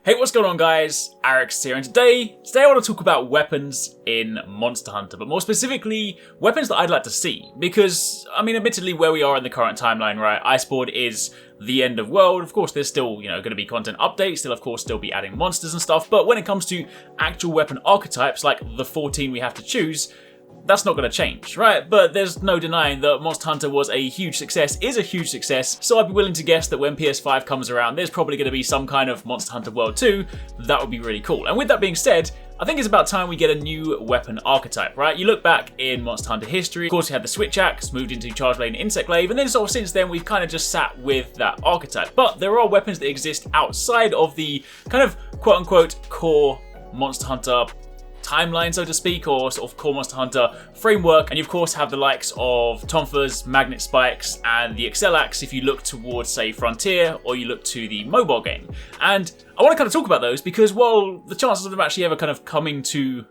Hey, what's going on guys? Arekkz here, and today I want to talk about weapons in Monster Hunter, but more specifically, weapons that I'd like to see, because, I mean, admittedly, where we are in the current timeline, right, Iceborne is the end of world. Of course, there's still, going to be content updates, still be adding monsters and stuff, but when it comes to actual weapon archetypes, like the 14 we have to choose, that's not going to change, right? But there's no denying that Monster Hunter was a huge success, is a huge success, so I'd be willing to guess that when PS5 comes around, there's probably going to be some kind of Monster Hunter World 2. That would be really cool. And with that being said, I think it's about time we get a new weapon archetype, right? You look back in Monster Hunter history, of course you had the Switch Axe, moved into Charge Blade and Insect Glaive, and then sort of since then we've kind of just sat with that archetype. But there are weapons that exist outside of the kind of quote-unquote core Monster Hunter timeline, so to speak, or sort of core Monster Hunter framework, and you of course have the likes of Tomfurs, Magnet Spikes, and the Accel Axe if you look towards, say, Frontier, or you look to the mobile game. And I want to kind of talk about those because, well, the chances of them actually ever kind of coming to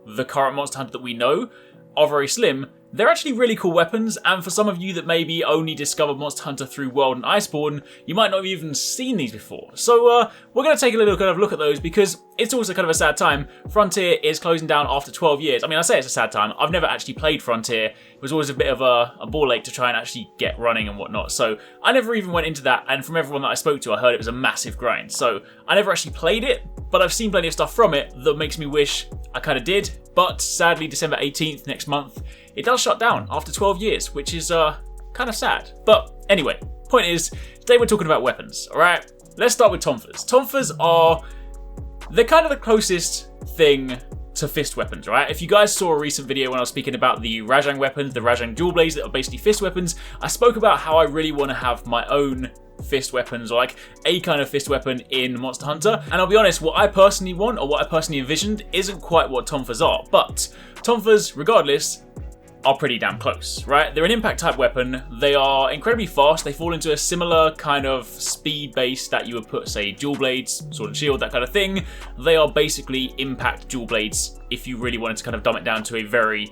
the current Monster Hunter that we know are very slim. They're actually really cool weapons, and for some of you that maybe only discovered Monster Hunter through World and Iceborne, you might not have even seen these before. So we're going to take a little kind of look at those because it's also kind of a sad time. Frontier is closing down after 12 years. I mean, I say it's a sad time. I've never actually played Frontier. It was always a bit of a ball ache to try and actually get running and whatnot. So I never even went into that, and from everyone that I spoke to, I heard it was a massive grind. So I never actually played it, but I've seen plenty of stuff from it that makes me wish I kind of did. But sadly, December 18th, next month, it does shut down after 12 years, which is kind of sad. But anyway, point is, today we're talking about weapons, alright? Let's start with Tomfurs. Tomfurs they're kind of the closest thing to fist weapons, right? If you guys saw a recent video when I was speaking about the Rajang weapons, the Rajang dual blades that are basically fist weapons, I spoke about how I really want to have my own fist weapons, or like a kind of fist weapon in Monster Hunter. And I'll be honest, what I personally want, or what I personally envisioned, isn't quite what Tomfurs are. But Tomfurs, regardless, are pretty damn close, right? They're an impact type weapon. They are incredibly fast. They fall into a similar kind of speed base that you would put, say, dual blades, sword and shield, that kind of thing. They are basically impact dual blades if you really wanted to kind of dumb it down to a very,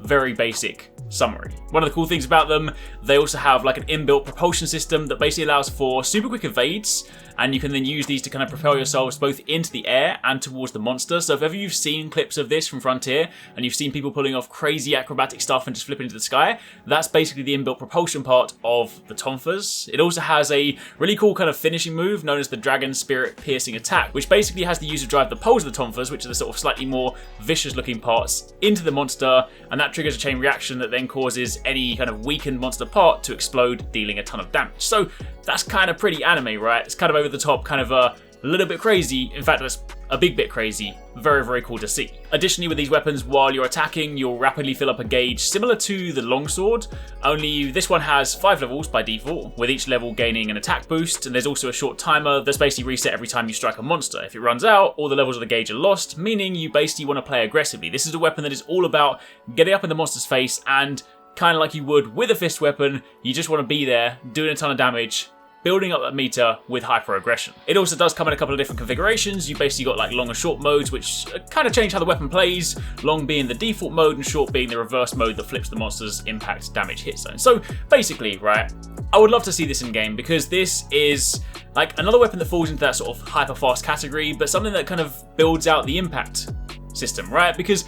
very basic summary. One of the cool things about them, they also have like an inbuilt propulsion system that basically allows for super quick evades, and you can then use these to kind of propel yourselves both into the air and towards the monster. So if ever you've seen clips of this from Frontier and you've seen people pulling off crazy acrobatic stuff and just flipping into the sky, that's basically the inbuilt propulsion part of the Tomfurs. It also has a really cool kind of finishing move known as the Dragon Spirit Piercing Attack, which basically has the user drive the poles of the Tomfurs, which are the sort of slightly more vicious looking parts, into the monster, and that triggers a chain reaction that then causes any kind of weakened monster part to explode, dealing a ton of damage. So that's kind of pretty anime, right? It's kind of over the top, kind of a little bit crazy. In fact, that's a big bit crazy. Very, very cool to see. Additionally, with these weapons, while you're attacking, you'll rapidly fill up a gauge similar to the longsword, only this one has 5 levels by default, with each level gaining an attack boost, and there's also a short timer that's basically reset every time you strike a monster. If it runs out, all the levels of the gauge are lost, meaning you basically want to play aggressively. This is a weapon that is all about getting up in the monster's face, and kind of like you would with a fist weapon, you just want to be there, doing a ton of damage, building up that meter with hyper aggression. It also does come in a couple of different configurations. You basically got like long and short modes, which kind of change how the weapon plays, long being the default mode and short being the reverse mode that flips the monster's impact damage hit zone. So basically, right, I would love to see this in game because this is like another weapon that falls into that sort of hyper fast category, but something that kind of builds out the impact system, right? Because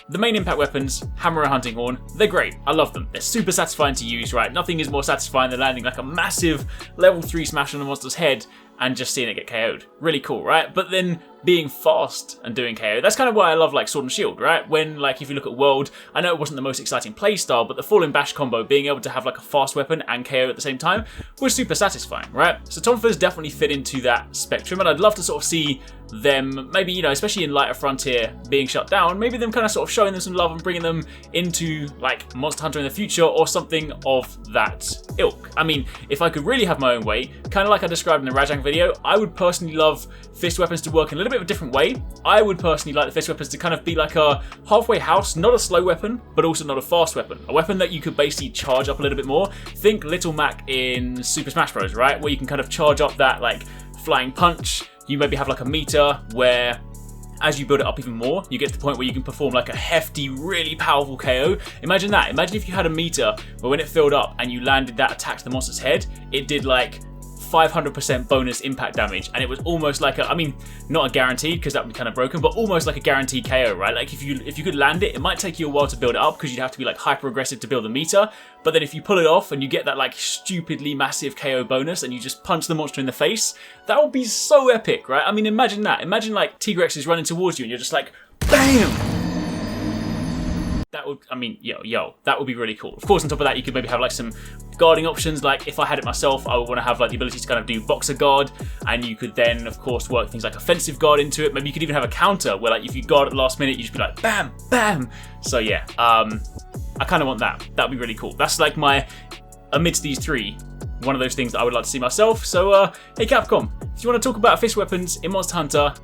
the main impact weapons, Hammer and Hunting Horn, they're great. I love them. They're super satisfying to use, right? Nothing is more satisfying than landing like a massive level 3 smash on a monster's head and just seeing it get KO'd. Really cool, right? But then being fast and doing KO, that's kind of why I love like Sword and Shield, right? When, like, if you look at World, I know it wasn't the most exciting playstyle, but the Falling Bash combo, being able to have like a fast weapon and KO at the same time, was super satisfying, right? So Tomfurs definitely fit into that spectrum, and I'd love to sort of see them, maybe, especially in light of Frontier being shut down, maybe them kind of sort of showing them some love and bringing them into like Monster Hunter in the future or something of that ilk. I mean, if I could really have my own way, kind of like I described in the Rajang video, I would personally love fist weapons to work in a little bit of a different way. I would personally like the fist weapons to kind of be like a halfway house, not a slow weapon, but also not a fast weapon. A weapon that you could basically charge up a little bit more. Think Little Mac in Super Smash Bros, right? Where you can kind of charge up that like flying punch. You maybe have like a meter where as you build it up even more, you get to the point where you can perform like a hefty, really powerful KO. Imagine that. Imagine if you had a meter where when it filled up and you landed that attack to the monster's head, it did like 500% bonus impact damage, and it was almost like a, I mean, not a guaranteed because that would be kind of broken, but almost like a guaranteed KO, right? Like if you could land it, it might take you a while to build it up because you'd have to be like hyper aggressive to build the meter. But then if you pull it off and you get that like stupidly massive KO bonus and you just punch the monster in the face, that would be so epic, right? I mean, imagine that. Imagine like T-Rex is running towards you and you're just like, BAM! That would, I mean, yo, that would be really cool. Of course, on top of that, you could maybe have like some guarding options. Like if I had it myself, I would want to have like the ability to kind of do boxer guard, and you could then, of course, work things like offensive guard into it. Maybe you could even have a counter where like if you guard at the last minute, you just be like, bam, bam. So yeah, I kind of want that. That would be really cool. That's like my, amidst these three, one of those things that I would like to see myself. So, hey Capcom, if you want to talk about fist weapons in Monster Hunter,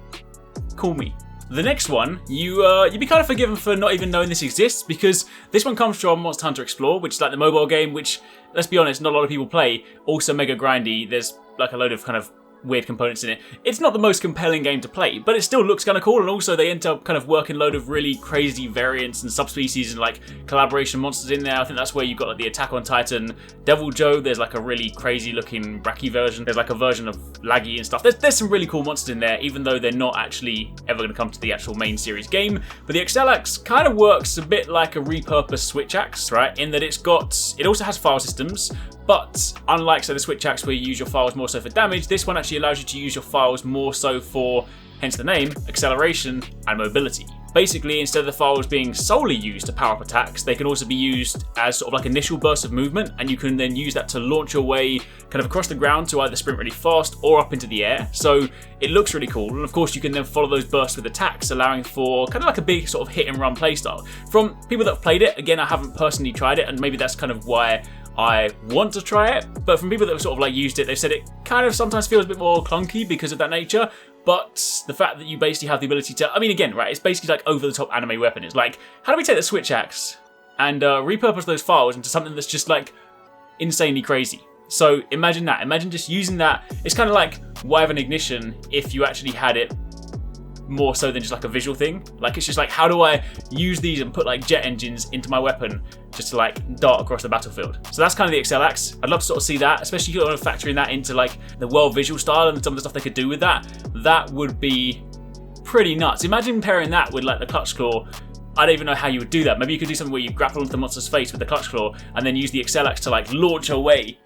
call me. The next one, you'd be kind of forgiven for not even knowing this exists, because this one comes from Monster Hunter Explore, which is like the mobile game, which, let's be honest, not a lot of people play. Also mega grindy. There's like a load of kind of weird components in it. It's not the most compelling game to play, but it still looks kind of cool, and also they end up kind of working a load of really crazy variants and subspecies and like collaboration monsters in there. I think that's where you've got like the Attack on Titan Devil Joe. There's like a really crazy looking Bracky version. There's like a version of Laggy and stuff. There's some really cool monsters in there, even though they're not actually ever going to come to the actual main series game. But the Accel Axe kind of works a bit like a repurposed Switch Axe, right? In that it also has file systems, but unlike, say, the Switch Axe where you use your files more so for damage, this one actually allows you to use your files more so for, hence the name, acceleration and mobility. Basically, instead of the files being solely used to power up attacks, they can also be used as sort of like initial bursts of movement, and you can then use that to launch your way kind of across the ground to either sprint really fast or up into the air. So it looks really cool, and of course you can then follow those bursts with attacks, allowing for kind of like a big sort of hit and run playstyle. From people that have played it, again, I haven't personally tried it, and maybe that's kind of why I want to try it, but from people that have sort of like used it, they've said it kind of sometimes feels a bit more clunky because of that nature. But the fact that you basically have the ability to, I mean, again, right, it's basically like over-the-top anime weapon. It's like, how do we take the Switch Axe and repurpose those files into something that's just like insanely crazy? So imagine that. Imagine just using that. It's kind of like why have an ignition if you actually had it more so than just like a visual thing. Like it's just like, how do I use these and put like jet engines into my weapon just to like dart across the battlefield? So that's kind of the Accel Axe. I'd love to sort of see that, especially if you want to factor in that into like the world visual style and some of the stuff they could do with that. That would be pretty nuts. Imagine pairing that with like the clutch claw. I don't even know how you would do that. Maybe you could do something where you grapple onto the monster's face with the clutch claw and then use the Accel Axe to like launch away.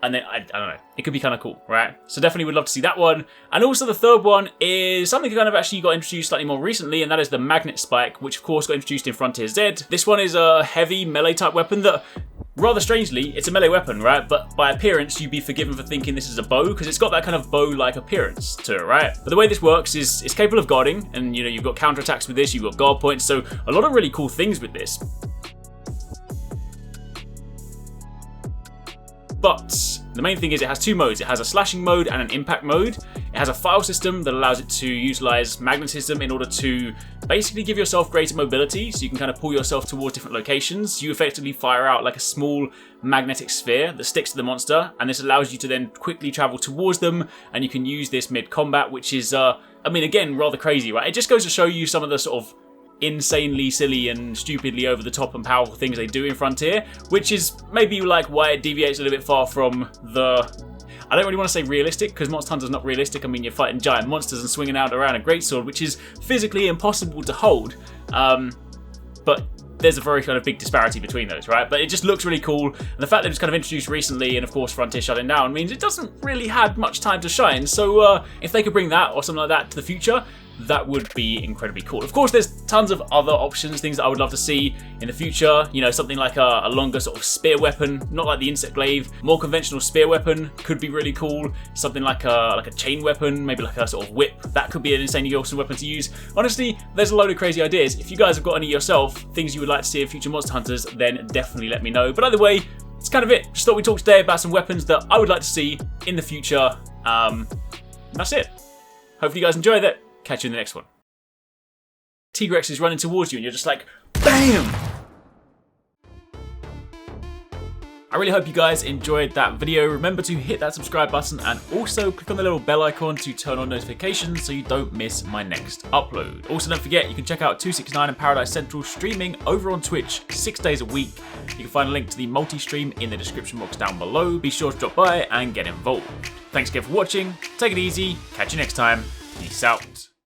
And then, I don't know, it could be kind of cool, right? So definitely would love to see that one. And also the third one is something that kind of actually got introduced slightly more recently, and that is the Magnet Spike, which of course got introduced in Frontier Z. This one is a heavy melee type weapon that, rather strangely, it's a melee weapon, right? But by appearance, you'd be forgiven for thinking this is a bow, because it's got that kind of bow-like appearance to it, right? But the way this works is it's capable of guarding, and you know, you've got counterattacks with this, you've got guard points, so a lot of really cool things with this. But the main thing is it has two modes. It has a slashing mode and an impact mode. It has a file system that allows it to utilize magnetism in order to basically give yourself greater mobility, so you can kind of pull yourself towards different locations. You effectively fire out like a small magnetic sphere that sticks to the monster, and this allows you to then quickly travel towards them, and you can use this mid-combat, which is, I mean, again, rather crazy, right? It just goes to show you some of the sort of insanely silly and stupidly over the top and powerful things they do in Frontier, which is maybe like why it deviates a little bit far from the, I don't really want to say realistic, because Monster Hunter's not realistic. I mean, you're fighting giant monsters and swinging out around a greatsword, which is physically impossible to hold, but there's a very kind of big disparity between those, right? But it just looks really cool, and the fact that it was kind of introduced recently, and of course Frontier shutting down, means it doesn't really have much time to shine. So if they could bring that or something like that to the future, that would be incredibly cool. Of course, there's tons of other options, things that I would love to see in the future. You know, something like a longer sort of spear weapon, not like the insect glaive. More conventional spear weapon could be really cool. Something like a chain weapon, maybe like a sort of whip. That could be an insanely awesome weapon to use. Honestly, there's a load of crazy ideas. If you guys have got any yourself, things you would like to see in future Monster Hunters, then definitely let me know. But either way, it's kind of it. Just thought we'd talk today about some weapons that I would like to see in the future. That's it. Hopefully you guys enjoyed it. Catch you in the next one. T-Rex is running towards you and you're just like, BAM! I really hope you guys enjoyed that video. Remember to hit that subscribe button and also click on the little bell icon to turn on notifications so you don't miss my next upload. Also, don't forget you can check out 269 and Paradise Central streaming over on Twitch 6 days a week. You can find a link to the multi-stream in the description box down below. Be sure to drop by and get involved. Thanks again for watching. Take it easy. Catch you next time. Peace out.